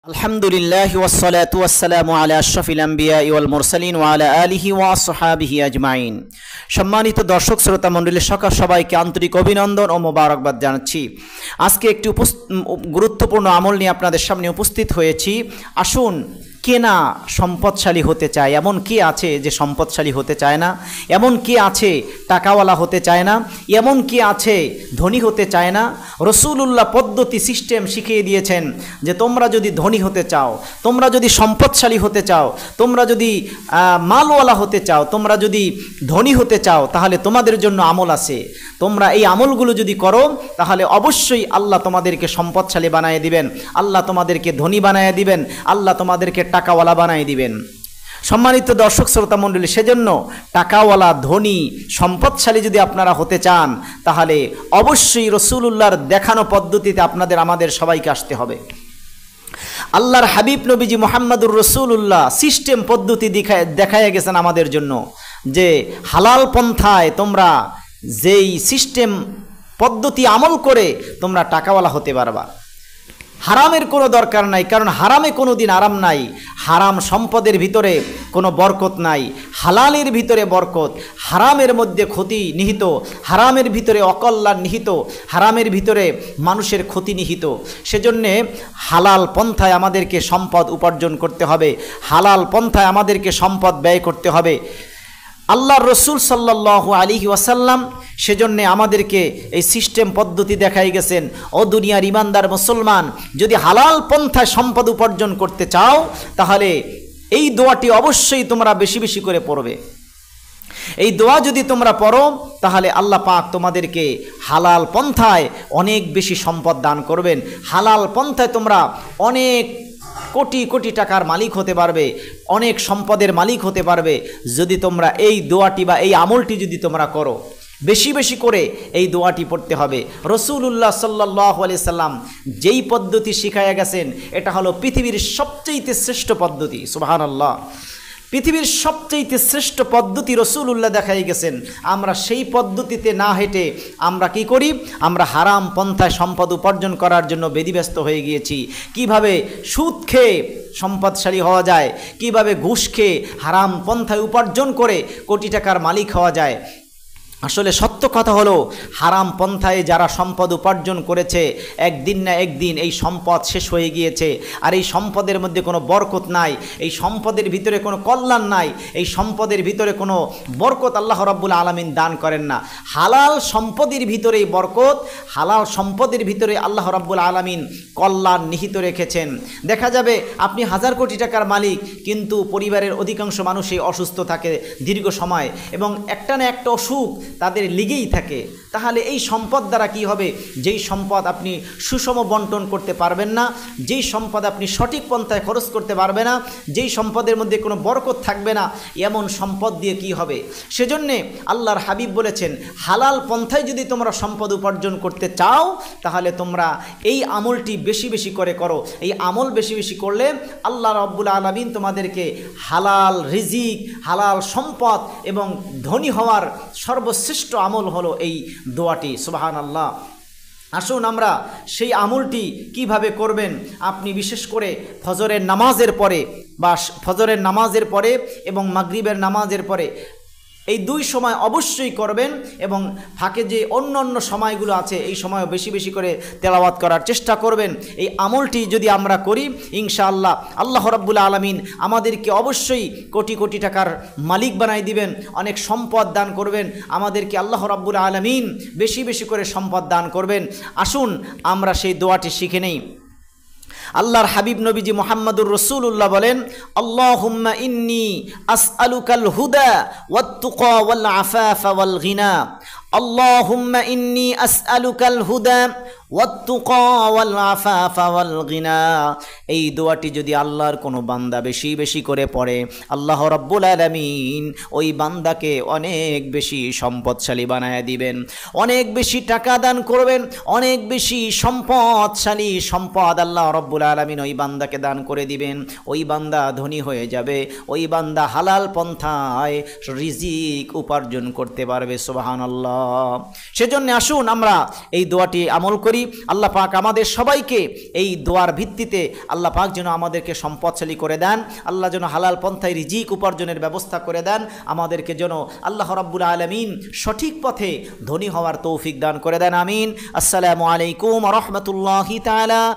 আলহামদুলিল্লাহি ওয়াসসালাতু ওয়াসসালামু আলা আশরাফিল আম্বিয়া ওয়াল মুরসালিন ওয়া আলা আলিহি ওয়া আসহাবিহি আজমাইন। সম্মানিত দর্শক শ্রোতা মণ্ডলী, সবাইকে আন্তরিক অভিনন্দন ও মোবারকবাদ জানাচ্ছি। আজকে একটি গুরুত্বপূর্ণ আমল নিয়ে আপনাদের সামনে উপস্থিত হয়েছি। আসুন, কে না সম্পদশালী হতে চায়? এমন কে আছে যে সম্পদশালী হতে চায় না? এমন কে আছে টাকাওয়ালা হতে চায় না? এমন কে আছে ধনী হতে চায় না? রাসূলুল্লাহ পদ্ধতি সিস্টেম শিখিয়ে দিয়েছেন যে তোমরা যদি ধনী হতে চাও, তোমরা যদি সম্পদশালী হতে চাও, তোমরা যদি মালওয়ালা হতে চাও, তোমরা যদি ধনী হতে চাও, তাহলে তোমাদের জন্য আমল আছে। তোমরা এই আমলগুলো যদি করো তাহলে অবশ্যই আল্লাহ তোমাদেরকে সম্পদশালী বানিয়ে দিবেন, আল্লাহ তোমাদেরকে ধনী বানিয়ে দিবেন, আল্লাহ তোমাদেরকে টাকাওয়ালা বানিয়ে দিবেন। সম্মানিত দর্শক শ্রোতা মণ্ডলী, সেজন্য টাকাওয়ালা, ধনী, সম্পদশালী যদি আপনারা হতে চান তাহলে অবশ্যই রাসূলুল্লাহর দেখানো পদ্ধতিতে আমাদের সবাইকে আসতে হবে। আল্লাহর হাবিব নবীজি মুহাম্মদুর রাসূলুল্লাহ সিস্টেম পদ্ধতি দেখায় গেছেন আমাদের জন্য যে হালাল পন্থায় তোমরা যেই সিস্টেম পদ্ধতি আমল করে তোমরা টাকাওয়ালা হতে পারবা। হারামের কোনো দরকার নাই, কারণ হারামে কোনো দিন আরাম নাই। হারাম সম্পদের ভিতরে কোনো বরকত নাই, হালালের ভিতরে বরকত। হারামের মধ্যে ক্ষতি নিহিত, হারামের ভিতরে অকল্যাণ নিহিত, হারামের ভিতরে মানুষের ক্ষতি নিহিত। সেজন্যে হালাল পন্থায় আমাদেরকে সম্পদ উপার্জন করতে হবে, হালাল পন্থায় আমাদেরকে সম্পদ ব্যয় করতে হবে। আল্লাহর রসুল সাল্লাল্লাহু আলাইহি ওয়াসাল্লাম সেজন্যে আমাদেরকে এই সিস্টেম পদ্ধতি দেখাই গেছেন। ও দুনিয়ার ইমানদার মুসলমান, যদি হালাল পন্থায় সম্পদ উপার্জন করতে চাও তাহলে এই দোয়াটি অবশ্যই তোমরা বেশি বেশি করে পড়বে। এই দোয়া যদি তোমরা পড়ো তাহলে আল্লাহ পাক তোমাদেরকে হালাল পন্থায় অনেক বেশি সম্পদ দান করবেন। হালাল পন্থায় তোমরা অনেক কোটি কোটি টাকার মালিক হতে পারবে, অনেক সম্পদের মালিক হতে পারবে যদি তোমরা এই দোয়াটি বা এই আমলটি যদি তোমরা করো। বেশি বেশি করে এই দোয়াটি পড়তে হবে। রাসূলুল্লাহ সাল্লাল্লাহু আলাইহি সাল্লাম যেই পদ্ধতি শিখায়া গেছেন এটা হলো পৃথিবীর সবচেয়ে শ্রেষ্ঠ পদ্ধতি। সুবহানাল্লাহ, পৃথিবীর সবচেয়ে শ্রেষ্ঠ পদ্ধতি রাসূলুল্লাহ দেখাই গেছেন। আমরা সেই পদ্ধতিতে না হেঁটে আমরা কি করি? আমরা হারাম পন্থায় সম্পদ উপার্জন করার জন্য বেদিব্যস্ত হয়ে গিয়েছি। কিভাবে সুদ খেয়ে সম্পদশালী হওয়া যায়, কিভাবে ঘুষ খেয়ে হারাম পন্থায় উপার্জন করে কোটি টাকার মালিক হওয়া যায়। আসলে সত্য কথা হলো, হারাম পন্থায় যারা সম্পদ উপার্জন করেছে একদিন না একদিন এই সম্পদ শেষ হয়ে গিয়েছে। আর এই সম্পদের মধ্যে কোনো বরকত নাই, এই সম্পদের ভিতরে কোনো কল্যাণ নাই, এই সম্পদের ভিতরে কোনো বরকত আল্লাহ রাব্বুল আলামিন দান করেন না। হালাল সম্পদের ভিতরেই বরকত, হালাল সম্পদের ভিতরে আল্লাহ রাব্বুল আলামিন কল্যাণ নিহিত রেখেছেন। দেখা যাবে আপনি হাজার কোটি টাকার মালিক, কিন্তু পরিবারের অধিকাংশ মানুষই অসুস্থ থাকে দীর্ঘ সময় এবং একটা না একটা অসুখ তাদের লেগেই থাকে। তাহলে এই সম্পদ দ্বারা কি হবে? যেই সম্পদ আপনি সুষম বন্টন করতে পারবেন না, যেই সম্পদ আপনি সঠিক পন্থায় খরচ করতে পারবে না, যেই সম্পদের মধ্যে কোনো বরকত থাকবে না, এমন সম্পদ দিয়ে কি হবে? সেজন্যে আল্লাহর হাবিব বলেছেন, হালাল পন্থায় যদি তোমরা সম্পদ উপার্জন করতে চাও তাহলে তোমরা এই আমলটি বেশি বেশি করে করো। এই আমল বেশি বেশি করলে আল্লাহ রাব্বুল আলামিন তোমাদেরকে হালাল রিজিক, হালাল সম্পদ এবং ধনী হওয়ার সর্বশ্রেষ্ঠ আমল হলো এই দোয়াটি। সুবহানাল্লাহ। আসুন আমরা সেই আমলটি কিভাবে করবেন। আপনি বিশেষ করে ফজরের নামাজের পরে বা ফজরের নামাজের পরে এবং মাগরিবের নামাজের পরে এই দুই সময় অবশ্যই করবেন এবং ফাঁকে যে অন্য অন্য সময়গুলো আছে এই সময়ও বেশি বেশি করে তেলাওয়াত করার চেষ্টা করবেন। এই আমলটি যদি আমরা করি ইনশাআল্লাহ আল্লাহ রাব্বুল আলামিন আমাদেরকে অবশ্যই কোটি কোটি টাকার মালিক বানাই দিবেন, অনেক সম্পদ দান করবেন আমাদেরকে। আল্লাহ রাব্বুল আলামিন বেশি বেশি করে সম্পদ দান করবেন। আসুন আমরা সেই দোয়াটি শিখে নেই। আল্লাহর হাবিব নবীজি মুহাম্মদুর রাসূলুল্লাহ বলেন, আল্লাহুম্মা ইন্নী আসআলুকাল হুদা ওয়াত তুকা ওয়াল আফাফা ওয়াল গিনা। আল্লাহুম্মা ইন্নী আসআলুকাল হুদা ওয়াত তুকা ওয়াল আফাফা ওয়াল গিনা। এই দোয়াটি যদি আল্লাহর কোনো বান্দা বেশি বেশি করে পড়ে আল্লাহ রাব্বুল আলামিন ওই বান্দাকে অনেক বেশি সম্পদশালী বানায় দিবেন, অনেক বেশি টাকা দান করবেন, অনেক বেশি সম্পদশালী সম্পদ আল্লাহ রাব্বুল আলামিন ওই বান্দাকে দান করে দিবেন। ওই বান্দা ধনী হয়ে যাবে, ওই বান্দা হালাল পন্থায় রিজিক উপার্জন করতে পারবে। সুবহানাল্লাহ। সেজন্য আসুন আমরা এই দোয়াটি আমল করি। করি আল্লাহ পাক আমাদের সবাইকে এই দোয়ার ভিত্তিতে আল্লাহ পাক যেন আমাদেরকে সম্পদশালী করে দেন, আল্লাহ যেন হালাল পন্থায় রিজিক উপার্জনের ব্যবস্থা করে দেন, আমাদেরকে যেন আল্লাহ রাব্বুল আলামিন সঠিক পথে ধনী হওয়ার তৌফিক দান করে দেন। আমিন। আসসালামু আলাইকুম ওয়া রাহমাতুল্লাহি তাআলা